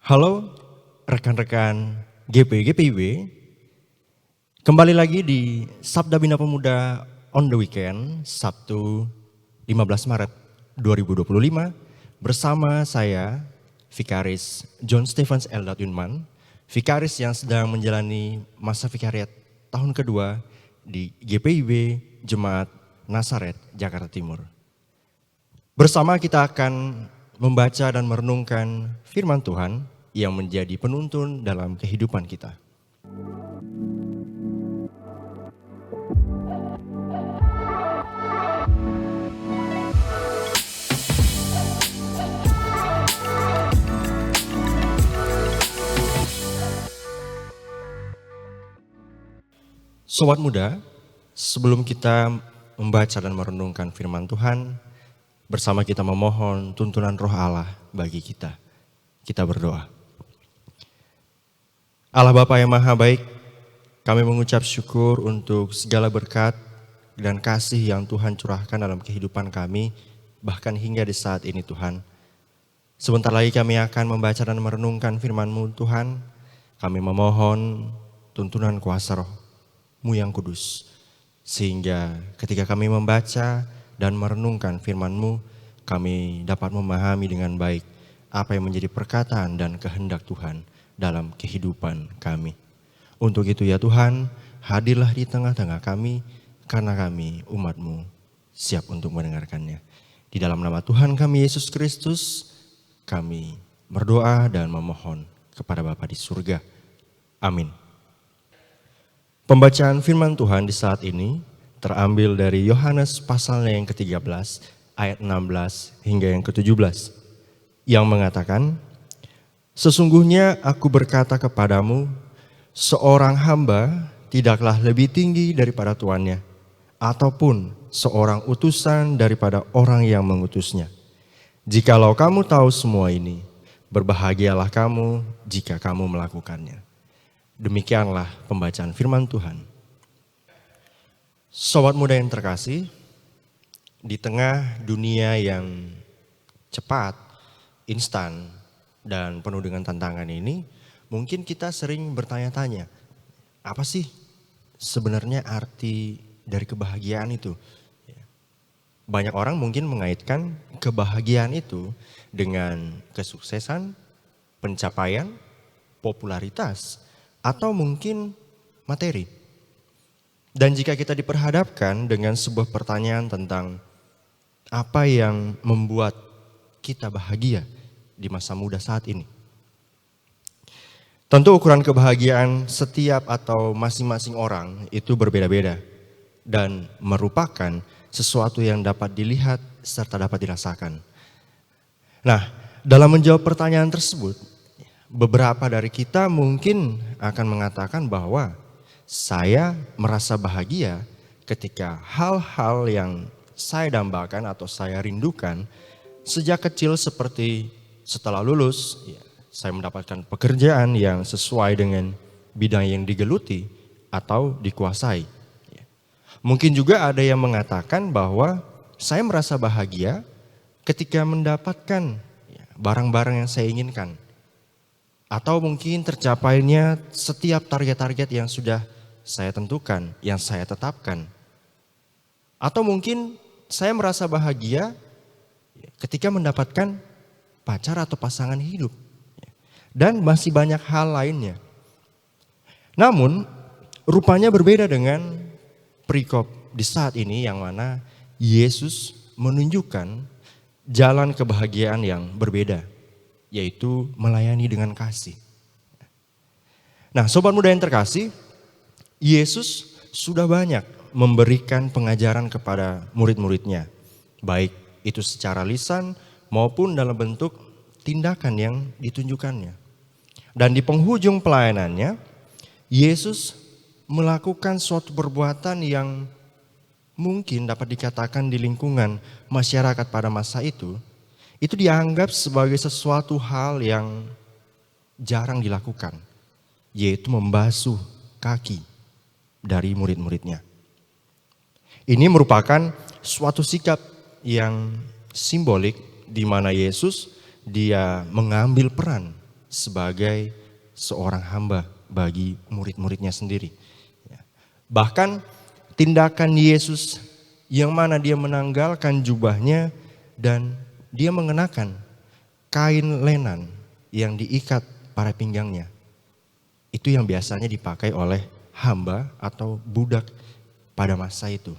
Halo rekan-rekan GPIB, kembali lagi di Sabda Bina Pemuda on the Weekend, Sabtu 15 Maret 2025, bersama saya, Vikaris John Stephens Eldad Yunman, Vikaris yang sedang menjalani masa vikariat tahun kedua di GPIB Jemaat Nasaret, Jakarta Timur. Bersama kita akan membaca dan merenungkan firman Tuhan yang menjadi penuntun dalam kehidupan kita. Sobat muda, sebelum kita membaca dan merenungkan firman Tuhan, bersama kita memohon tuntunan Roh Allah bagi kita. Kita berdoa. Allah Bapa yang Maha Baik, kami mengucap syukur untuk segala berkat dan kasih yang Tuhan curahkan dalam kehidupan kami, bahkan hingga di saat ini Tuhan. Sebentar lagi kami akan membaca dan merenungkan firman-Mu Tuhan. Kami memohon tuntunan kuasa Roh-Mu yang kudus. Sehingga ketika kami membaca dan merenungkan firman-Mu, kami dapat memahami dengan baik apa yang menjadi perkataan dan kehendak Tuhan dalam kehidupan kami. Untuk itu ya Tuhan, hadirlah di tengah-tengah kami, karena kami umat-Mu siap untuk mendengarkannya. Di dalam nama Tuhan kami Yesus Kristus, kami berdoa dan memohon kepada Bapa di surga. Amin. Pembacaan firman Tuhan di saat ini terambil dari Yohanes pasalnya yang ke-13 ayat 16 hingga yang ke-17 yang mengatakan, "Sesungguhnya aku berkata kepadamu, seorang hamba tidaklah lebih tinggi daripada tuannya, ataupun seorang utusan daripada orang yang mengutusnya. Jikalau kamu tahu semua ini, berbahagialah kamu jika kamu melakukannya." Demikianlah pembacaan firman Tuhan. Sobat muda yang terkasih, di tengah dunia yang cepat, instan, dan penuh dengan tantangan ini, mungkin kita sering bertanya-tanya, apa sih sebenarnya arti dari kebahagiaan itu? Banyak orang mungkin mengaitkan kebahagiaan itu dengan kesuksesan, pencapaian, popularitas, atau mungkin materi. Dan jika kita diperhadapkan dengan sebuah pertanyaan tentang apa yang membuat kita bahagia di masa muda saat ini, tentu ukuran kebahagiaan setiap atau masing-masing orang itu berbeda-beda dan merupakan sesuatu yang dapat dilihat serta dapat dirasakan. Nah, dalam menjawab pertanyaan tersebut, beberapa dari kita mungkin akan mengatakan bahwa saya merasa bahagia ketika hal-hal yang saya dambakan atau saya rindukan sejak kecil, seperti setelah lulus, saya mendapatkan pekerjaan yang sesuai dengan bidang yang digeluti atau dikuasai. Mungkin juga ada yang mengatakan bahwa saya merasa bahagia ketika mendapatkan barang-barang yang saya inginkan. Atau mungkin tercapainya setiap target-target yang sudah saya tentukan, yang saya tetapkan. Atau mungkin saya merasa bahagia ketika mendapatkan pacar atau pasangan hidup. Dan masih banyak hal lainnya. Namun, rupanya berbeda dengan perikop di saat ini yang mana Yesus menunjukkan jalan kebahagiaan yang berbeda, yaitu melayani dengan kasih. Nah, sobat muda yang terkasih, Yesus sudah banyak memberikan pengajaran kepada murid-muridnya, baik itu secara lisan maupun dalam bentuk tindakan yang ditunjukkannya. Dan di penghujung pelayanannya, Yesus melakukan suatu perbuatan yang mungkin dapat dikatakan di lingkungan masyarakat pada masa itu dianggap sebagai sesuatu hal yang jarang dilakukan, yaitu membasuh kaki dari murid-muridnya. Ini merupakan suatu sikap yang simbolik di mana Yesus dia mengambil peran sebagai seorang hamba bagi murid-muridnya sendiri. Bahkan tindakan Yesus yang mana dia menanggalkan jubahnya dan dia mengenakan kain lenan yang diikat pada pinggangnya. Itu yang biasanya dipakai oleh hamba atau budak pada masa itu.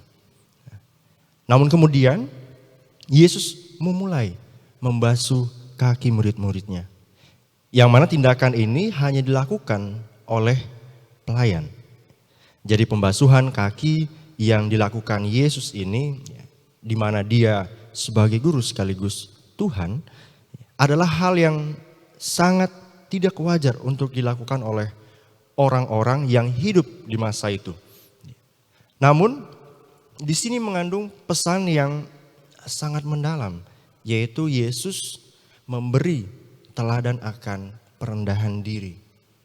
Namun kemudian Yesus memulai membasuh kaki murid-muridnya. Yang mana tindakan ini hanya dilakukan oleh pelayan. Jadi pembasuhan kaki yang dilakukan Yesus ini, di mana dia sebagai guru sekaligus Tuhan, adalah hal yang sangat tidak wajar untuk dilakukan oleh orang-orang yang hidup di masa itu. Namun di sini mengandung pesan yang sangat mendalam, yaitu Yesus memberi teladan akan perendahan diri,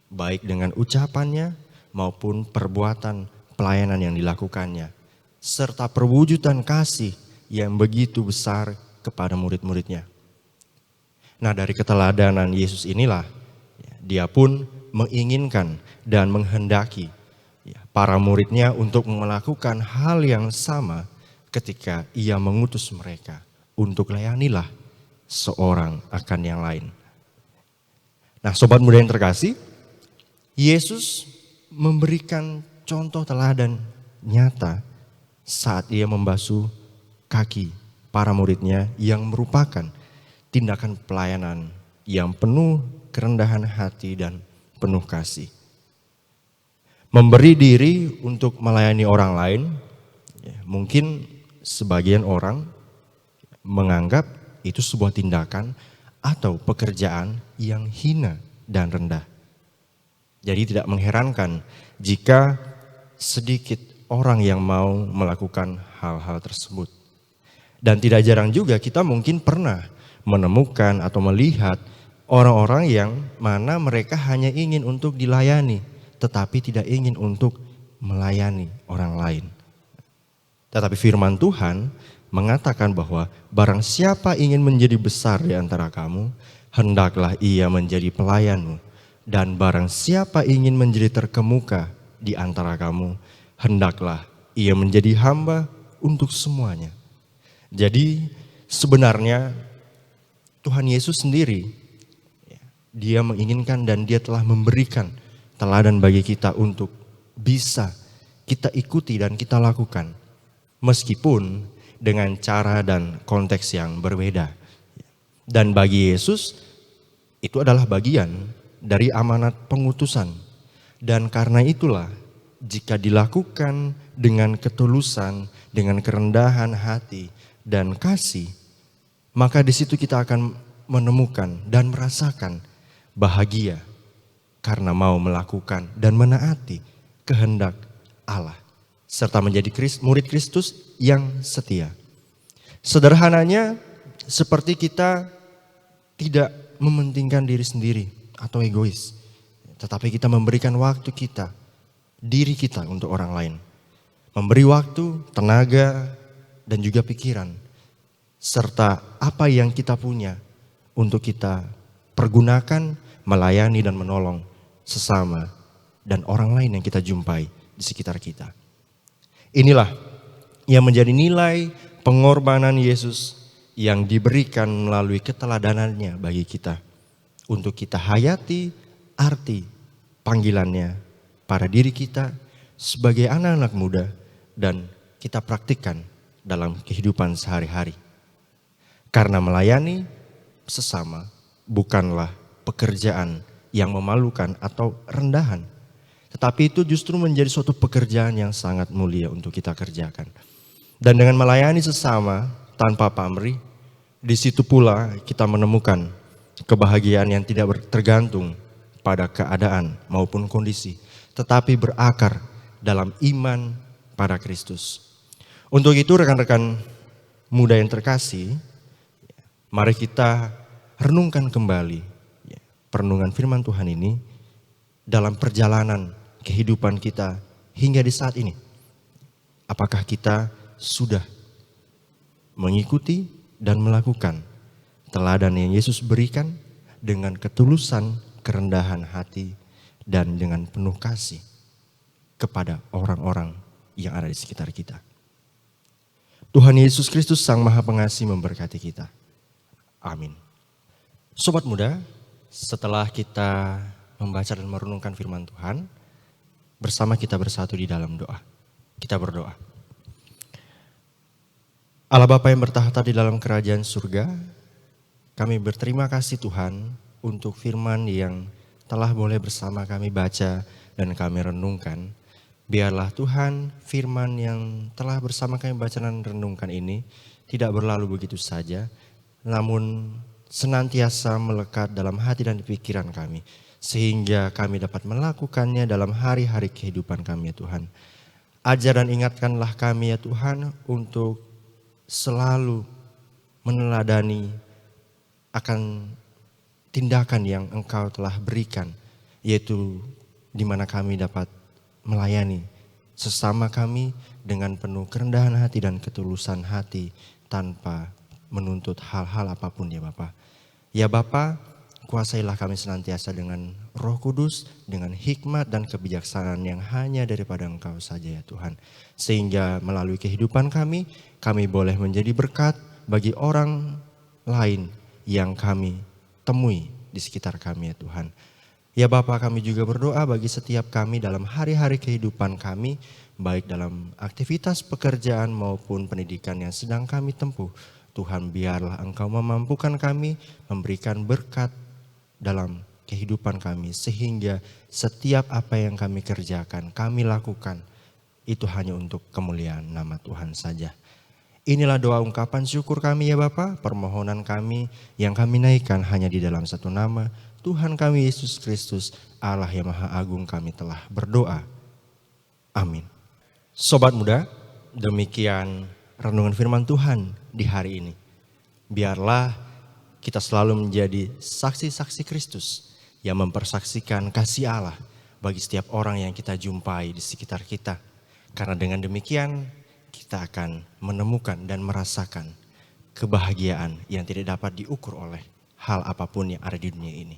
baik dengan ucapannya maupun perbuatan pelayanan yang dilakukannya, serta perwujudan kasih yang begitu besar kepada murid-muridnya. Nah, dari keteladanan Yesus inilah dia pun menginginkan dan menghendaki para muridnya untuk melakukan hal yang sama ketika ia mengutus mereka untuk layanilah seorang akan yang lain. Nah, sobat muda yang terkasih, Yesus memberikan contoh teladan nyata saat ia membasuh kaki para muridnya yang merupakan tindakan pelayanan yang penuh kerendahan hati dan penuh kasih. Memberi diri untuk melayani orang lain, mungkin sebagian orang menganggap itu sebuah tindakan atau pekerjaan yang hina dan rendah. Jadi tidak mengherankan jika sedikit orang yang mau melakukan hal-hal tersebut. Dan tidak jarang juga kita mungkin pernah menemukan atau melihat orang-orang yang mana mereka hanya ingin untuk dilayani, tetapi tidak ingin untuk melayani orang lain. Tetapi firman Tuhan mengatakan bahwa barang siapa ingin menjadi besar di antara kamu, hendaklah ia menjadi pelayanmu. Dan barang siapa ingin menjadi terkemuka di antara kamu, hendaklah ia menjadi hamba untuk semuanya. Jadi sebenarnya Tuhan Yesus sendiri, dia menginginkan dan dia telah memberikan teladan bagi kita untuk bisa kita ikuti dan kita lakukan. Meskipun dengan cara dan konteks yang berbeda. Dan bagi Yesus itu adalah bagian dari amanat pengutusan. Dan karena itulah jika dilakukan dengan ketulusan, dengan kerendahan hati dan kasih, maka di situ kita akan menemukan dan merasakan bahagia karena mau melakukan dan menaati kehendak Allah serta menjadi murid Kristus yang setia. Sederhananya seperti kita tidak mementingkan diri sendiri atau egois, tetapi kita memberikan waktu kita, diri kita untuk orang lain. Memberi waktu, tenaga, dan juga pikiran, serta apa yang kita punya untuk kita pergunakan, melayani dan menolong sesama dan orang lain yang kita jumpai di sekitar kita. Inilah yang menjadi nilai pengorbanan Yesus yang diberikan melalui keteladanannya bagi kita. Untuk kita hayati arti panggilannya pada diri kita sebagai anak-anak muda dan kita praktikkan dalam kehidupan sehari-hari. Karena melayani sesama bukanlah pekerjaan yang memalukan atau rendahan. Tetapi itu justru menjadi suatu pekerjaan yang sangat mulia untuk kita kerjakan. Dan dengan melayani sesama tanpa pamrih, di situ pula kita menemukan kebahagiaan yang tidak tergantung pada keadaan maupun kondisi, tetapi berakar dalam iman pada Kristus. Untuk itu rekan-rekan muda yang terkasih, mari kita renungkan kembali perenungan firman Tuhan ini dalam perjalanan kehidupan kita hingga di saat ini. Apakah kita sudah mengikuti dan melakukan teladan yang Yesus berikan dengan ketulusan, kerendahan hati dan dengan penuh kasih kepada orang-orang yang ada di sekitar kita. Tuhan Yesus Kristus Sang Maha Pengasih memberkati kita. Amin. Sobat muda, setelah kita membaca dan merenungkan firman Tuhan, bersama kita bersatu di dalam doa. Kita berdoa. Allah Bapa yang bertahta di dalam kerajaan surga, kami berterima kasih Tuhan untuk firman yang telah boleh bersama kami baca dan kami renungkan. Biarlah Tuhan firman yang telah bersama kami baca dan renungkan ini tidak berlalu begitu saja, namun senantiasa melekat dalam hati dan pikiran kami, sehingga kami dapat melakukannya dalam hari-hari kehidupan kami ya Tuhan. Ajar dan ingatkanlah kami ya Tuhan untuk selalu meneladani akan tindakan yang Engkau telah berikan, yaitu di mana kami dapat melayani sesama kami dengan penuh kerendahan hati dan ketulusan hati tanpa menuntut hal-hal apapun ya Bapa. Ya Bapa, kuasailah kami senantiasa dengan Roh Kudus, dengan hikmat dan kebijaksanaan yang hanya daripada Engkau saja ya Tuhan. Sehingga melalui kehidupan kami boleh menjadi berkat bagi orang lain yang kami temui di sekitar kami ya Tuhan. Ya Bapa, kami juga berdoa bagi setiap kami dalam hari-hari kehidupan kami, baik dalam aktivitas pekerjaan maupun pendidikan yang sedang kami tempuh. Tuhan, biarlah Engkau memampukan kami, memberikan berkat dalam kehidupan kami, sehingga setiap apa yang kami kerjakan, kami lakukan, itu hanya untuk kemuliaan nama Tuhan saja. Inilah doa ungkapan syukur kami ya Bapa, permohonan kami yang kami naikkan hanya di dalam satu nama, Tuhan kami Yesus Kristus, Allah yang Maha Agung, kami telah berdoa. Amin. Sobat muda, demikian renungan firman Tuhan di hari ini. Biarlah kita selalu menjadi saksi-saksi Kristus yang mempersaksikan kasih Allah bagi setiap orang yang kita jumpai di sekitar kita. Karena dengan demikian kita akan menemukan dan merasakan kebahagiaan yang tidak dapat diukur oleh hal apapun yang ada di dunia ini.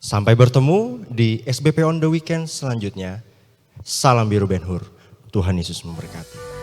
Sampai bertemu di SBP on the Weekend selanjutnya. Salam biru Ben Hur. Tuhan Yesus memberkati.